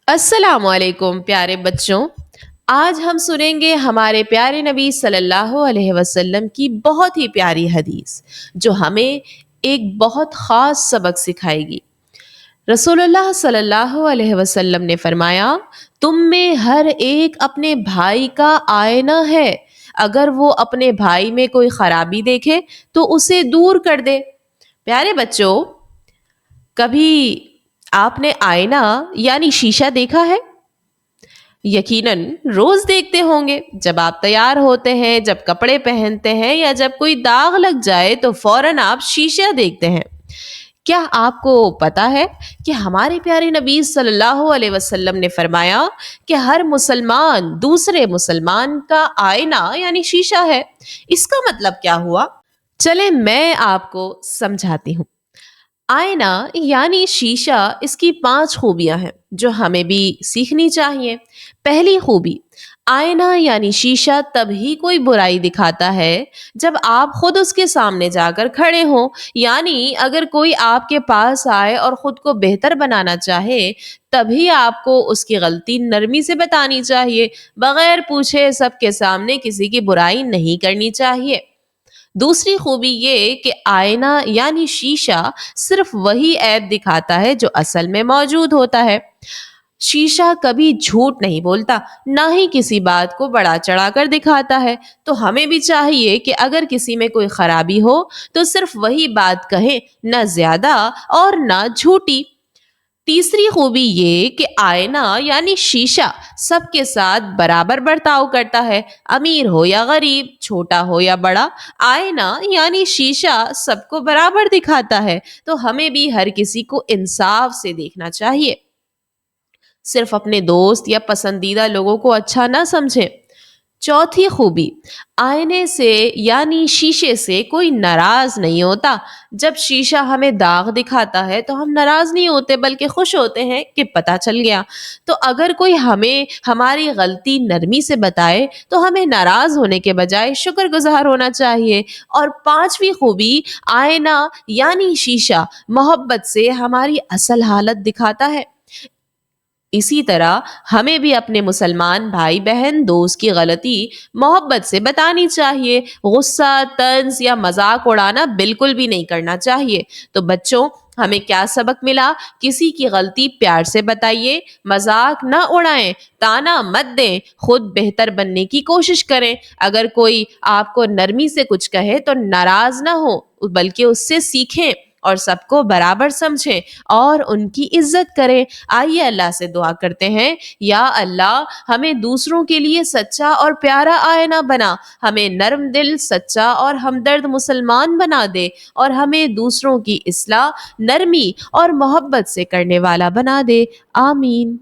السلام علیکم پیارے بچوں، آج ہم سنیں گے ہمارے پیارے نبی صلی اللہ علیہ وسلم کی بہت ہی پیاری حدیث جو ہمیں ایک بہت خاص سبق سکھائے گی۔ رسول اللہ صلی اللہ علیہ وسلم نے فرمایا، تم میں ہر ایک اپنے بھائی کا آئینہ ہے، اگر وہ اپنے بھائی میں کوئی خرابی دیکھے تو اسے دور کر دے۔ پیارے بچوں، کبھی آپ نے آئینہ یعنی شیشہ دیکھا ہے؟ یقیناً روز دیکھتے ہوں گے۔ جب آپ تیار ہوتے ہیں، جب کپڑے پہنتے ہیں یا جب کوئی داغ لگ جائے تو فوراً آپ شیشہ دیکھتے ہیں۔ کیا آپ کو پتا ہے کہ ہمارے پیارے نبی صلی اللہ علیہ وسلم نے فرمایا کہ ہر مسلمان دوسرے مسلمان کا آئینہ یعنی شیشہ ہے؟ اس کا مطلب کیا ہوا؟ چلیں میں آپ کو سمجھاتی ہوں۔ آئینہ یعنی شیشہ، اس کی 5 خوبیاں ہیں جو ہمیں بھی سیکھنی چاہیے۔ پہلی خوبی، آئینہ یعنی شیشہ تبھی کوئی برائی دکھاتا ہے جب آپ خود اس کے سامنے جا کر کھڑے ہوں، یعنی اگر کوئی آپ کے پاس آئے اور خود کو بہتر بنانا چاہے تبھی آپ کو اس کی غلطی نرمی سے بتانی چاہیے، بغیر پوچھے سب کے سامنے کسی کی برائی نہیں کرنی چاہیے۔ دوسری خوبی یہ کہ آئینہ یعنی شیشہ صرف وہی عیب دکھاتا ہے جو اصل میں موجود ہوتا ہے۔ شیشہ کبھی جھوٹ نہیں بولتا، نہ ہی کسی بات کو بڑا چڑھا کر دکھاتا ہے۔ تو ہمیں بھی چاہیے کہ اگر کسی میں کوئی خرابی ہو تو صرف وہی بات کہیں، نہ زیادہ اور نہ جھوٹی۔ تیسری خوبی یہ کہ آئینہ یعنی شیشہ سب کے ساتھ برابر برتاؤ کرتا ہے، امیر ہو یا غریب، چھوٹا ہو یا بڑا۔ آئینہ یعنی شیشہ سب کو برابر دکھاتا ہے، تو ہمیں بھی ہر کسی کو انصاف سے دیکھنا چاہیے، صرف اپنے دوست یا پسندیدہ لوگوں کو اچھا نہ سمجھیں۔ چوتھی خوبی، آئینے سے یعنی شیشے سے کوئی ناراض نہیں ہوتا۔ جب شیشہ ہمیں داغ دکھاتا ہے تو ہم ناراض نہیں ہوتے بلکہ خوش ہوتے ہیں کہ پتہ چل گیا۔ تو اگر کوئی ہمیں ہماری غلطی نرمی سے بتائے تو ہمیں ناراض ہونے کے بجائے شکر گزار ہونا چاہیے۔ اور پانچویں خوبی، آئینہ یعنی شیشہ محبت سے ہماری اصل حالت دکھاتا ہے۔ اسی طرح ہمیں بھی اپنے مسلمان بھائی بہن دوست کی غلطی محبت سے بتانی چاہیے، غصہ، طنز یا مذاق اڑانا بالکل بھی نہیں کرنا چاہیے۔ تو بچوں، ہمیں کیا سبق ملا؟ کسی کی غلطی پیار سے بتائیے، مذاق نہ اڑائیں، تانا مت دیں، خود بہتر بننے کی کوشش کریں۔ اگر کوئی آپ کو نرمی سے کچھ کہے تو ناراض نہ ہو بلکہ اس سے سیکھیں اور سب کو برابر سمجھیں اور ان کی عزت کریں۔ آئیے اللہ سے دعا کرتے ہیں، یا اللہ ہمیں دوسروں کے لیے سچا اور پیارا آئینہ بنا، ہمیں نرم دل، سچا اور ہمدرد مسلمان بنا دے، اور ہمیں دوسروں کی اصلاح نرمی اور محبت سے کرنے والا بنا دے۔ آمین۔